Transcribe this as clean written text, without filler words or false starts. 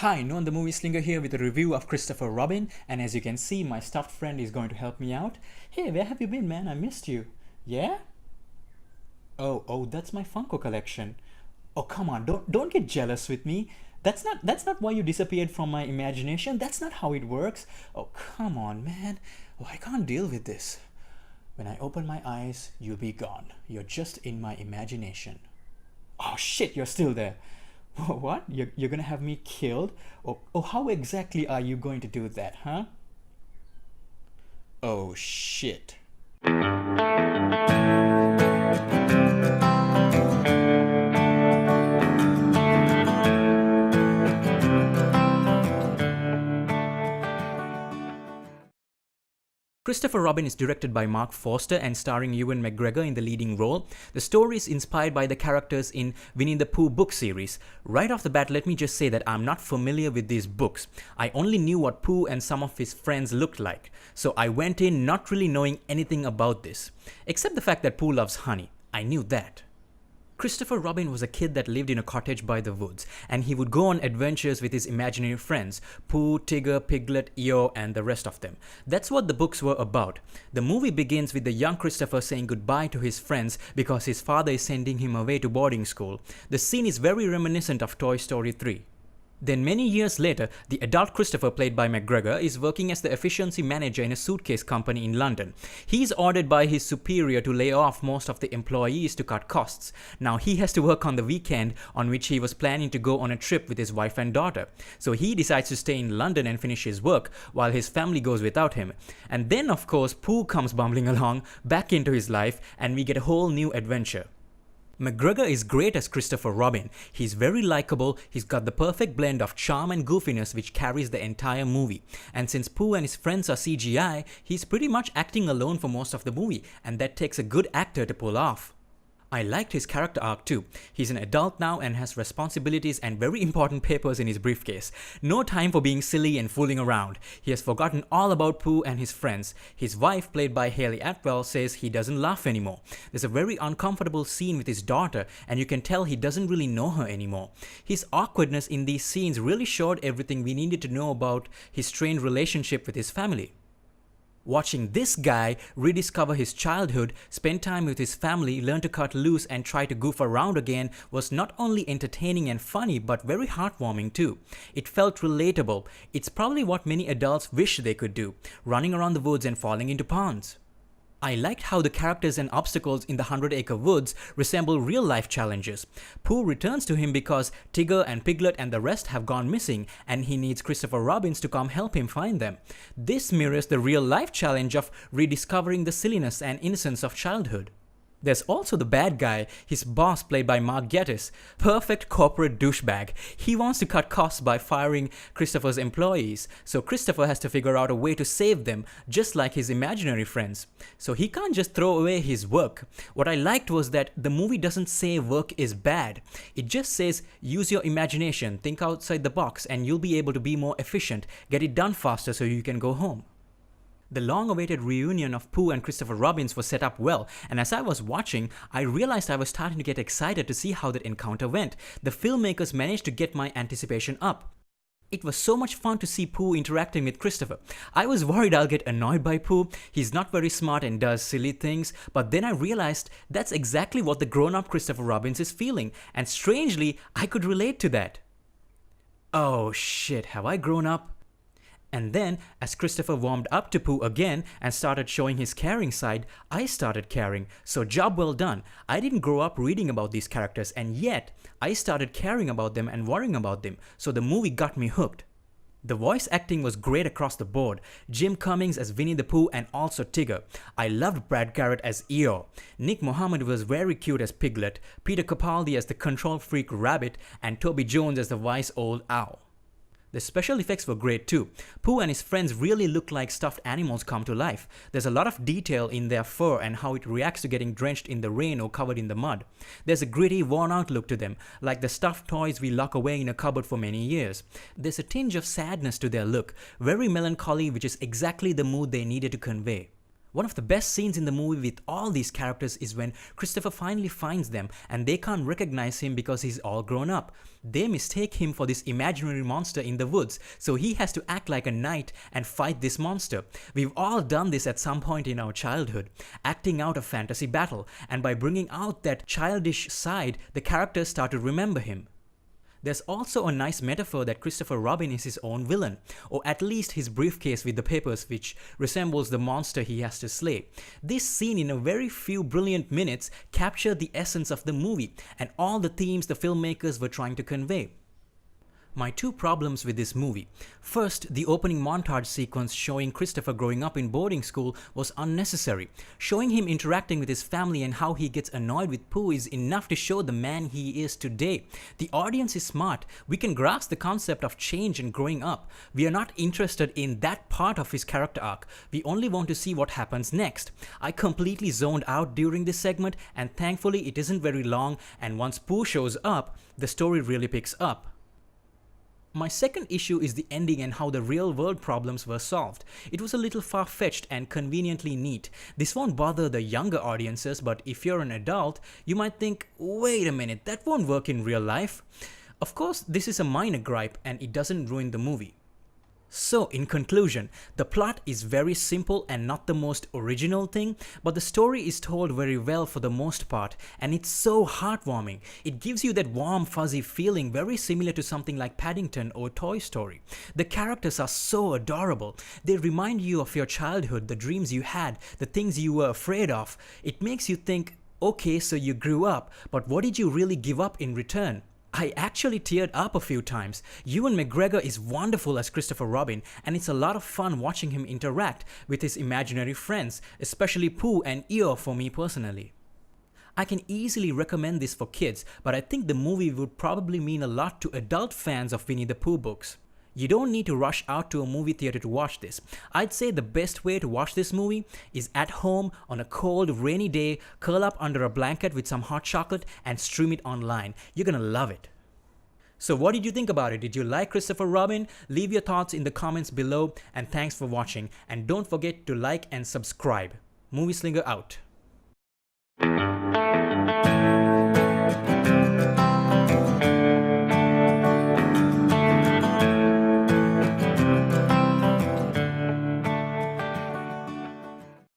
Hi, Known the Movie Slinger here with a review of Christopher Robin, and as you can see, my stuffed friend is going to help me out. Hey, where have you been, man? I missed you. Yeah? Oh, that's my Funko collection. Oh, come on, don't get jealous with me. That's not why you disappeared from my imagination. That's not how it works. Oh, come on, man. Oh, I can't deal with this. When I open my eyes, you'll be gone. You're just in my imagination. Oh shit, you're still there. What? You're gonna have me killed? Oh, how exactly are you going to do that, huh? Oh shit. Christopher Robin is directed by Mark Forster and starring Ewan McGregor in the leading role. The story is inspired by the characters in Winnie the Pooh book series. Right off the bat, let me just say that I'm not familiar with these books. I only knew what Pooh and some of his friends looked like. So I went in not really knowing anything about this. Except the fact that Pooh loves honey. I knew that. Christopher Robin was a kid that lived in a cottage by the woods, and he would go on adventures with his imaginary friends, Pooh, Tigger, Piglet, Eeyore, and the rest of them. That's what the books were about. The movie begins with the young Christopher saying goodbye to his friends because his father is sending him away to boarding school. The scene is very reminiscent of Toy Story 3. Then many years later, the adult Christopher, played by McGregor, is working as the efficiency manager in a suitcase company in London. He is ordered by his superior to lay off most of the employees to cut costs. Now he has to work on the weekend on which he was planning to go on a trip with his wife and daughter. So he decides to stay in London and finish his work while his family goes without him. And then of course Pooh comes bumbling along back into his life and we get a whole new adventure. McGregor is great as Christopher Robin. He's very likable, he's got the perfect blend of charm and goofiness which carries the entire movie. And since Pooh and his friends are CGI, he's pretty much acting alone for most of the movie, and that takes a good actor to pull off. I liked his character arc too. He's an adult now and has responsibilities and very important papers in his briefcase. No time for being silly and fooling around. He has forgotten all about Pooh and his friends. His wife, played by Hayley Atwell, says he doesn't laugh anymore. There's a very uncomfortable scene with his daughter and you can tell he doesn't really know her anymore. His awkwardness in these scenes really showed everything we needed to know about his strained relationship with his family. Watching this guy rediscover his childhood, spend time with his family, learn to cut loose and try to goof around again was not only entertaining and funny but very heartwarming too. It felt relatable. It's probably what many adults wish they could do, running around the woods and falling into ponds. I liked how the characters and obstacles in the 100-acre woods resemble real-life challenges. Pooh returns to him because Tigger and Piglet and the rest have gone missing and he needs Christopher Robin to come help him find them. This mirrors the real-life challenge of rediscovering the silliness and innocence of childhood. There's also the bad guy, his boss played by Mark Gatiss. Perfect corporate douchebag. He wants to cut costs by firing Christopher's employees, so Christopher has to figure out a way to save them, just like his imaginary friends. So he can't just throw away his work. What I liked was that the movie doesn't say work is bad. It just says use your imagination, think outside the box, and you'll be able to be more efficient, get it done faster so you can go home. The long-awaited reunion of Pooh and Christopher Robin was set up well, and as I was watching, I realized I was starting to get excited to see how that encounter went. The filmmakers managed to get my anticipation up. It was so much fun to see Pooh interacting with Christopher. I was worried I'll get annoyed by Pooh. He's not very smart and does silly things, but then I realized that's exactly what the grown-up Christopher Robin is feeling, and strangely, I could relate to that. Oh shit, have I grown up? And then, as Christopher warmed up to Pooh again and started showing his caring side, I started caring. So job well done. I didn't grow up reading about these characters and yet, I started caring about them and worrying about them. So the movie got me hooked. The voice acting was great across the board. Jim Cummings as Winnie the Pooh and also Tigger. I loved Brad Garrett as Eeyore. Nick Mohammed was very cute as Piglet, Peter Capaldi as the control freak Rabbit, and Toby Jones as the wise old owl. The special effects were great too. Pooh and his friends really look like stuffed animals come to life. There's a lot of detail in their fur and how it reacts to getting drenched in the rain or covered in the mud. There's a gritty, worn-out look to them, like the stuffed toys we lock away in a cupboard for many years. There's a tinge of sadness to their look, very melancholy, which is exactly the mood they needed to convey. One of the best scenes in the movie with all these characters is when Christopher finally finds them and they can't recognize him because he's all grown up. They mistake him for this imaginary monster in the woods, so he has to act like a knight and fight this monster. We've all done this at some point in our childhood, acting out a fantasy battle, and by bringing out that childish side, the characters start to remember him. There's also a nice metaphor that Christopher Robin is his own villain, or at least his briefcase with the papers which resembles the monster he has to slay. This scene in a very few brilliant minutes captured the essence of the movie and all the themes the filmmakers were trying to convey. My two problems with this movie. First, the opening montage sequence showing Christopher growing up in boarding school was unnecessary. Showing him interacting with his family and how he gets annoyed with Pooh is enough to show the man he is today. The audience is smart. We can grasp the concept of change and growing up. We are not interested in that part of his character arc. We only want to see what happens next. I completely zoned out during this segment, and thankfully it isn't very long, and once Pooh shows up, the story really picks up. My second issue is the ending and how the real-world problems were solved. It was a little far-fetched and conveniently neat. This won't bother the younger audiences, but if you're an adult, you might think, wait a minute, that won't work in real life. Of course, this is a minor gripe and it doesn't ruin the movie. So, in conclusion, the plot is very simple and not the most original thing, but the story is told very well for the most part, and it's so heartwarming. It gives you that warm, fuzzy feeling very similar to something like Paddington or Toy Story. The characters are so adorable. They remind you of your childhood, the dreams you had, the things you were afraid of. It makes you think, okay, so you grew up, but what did you really give up in return? I actually teared up a few times. Ewan McGregor is wonderful as Christopher Robin, and it's a lot of fun watching him interact with his imaginary friends, especially Pooh and Eeyore for me personally. I can easily recommend this for kids, but I think the movie would probably mean a lot to adult fans of Winnie the Pooh books. You don't need to rush out to a movie theater to watch this. I'd say the best way to watch this movie is at home on a cold, rainy day, curl up under a blanket with some hot chocolate and stream it online. You're gonna love it. So what did you think about it? Did you like Christopher Robin? Leave your thoughts in the comments below, and thanks for watching. And don't forget to like and subscribe. Movie Slinger out.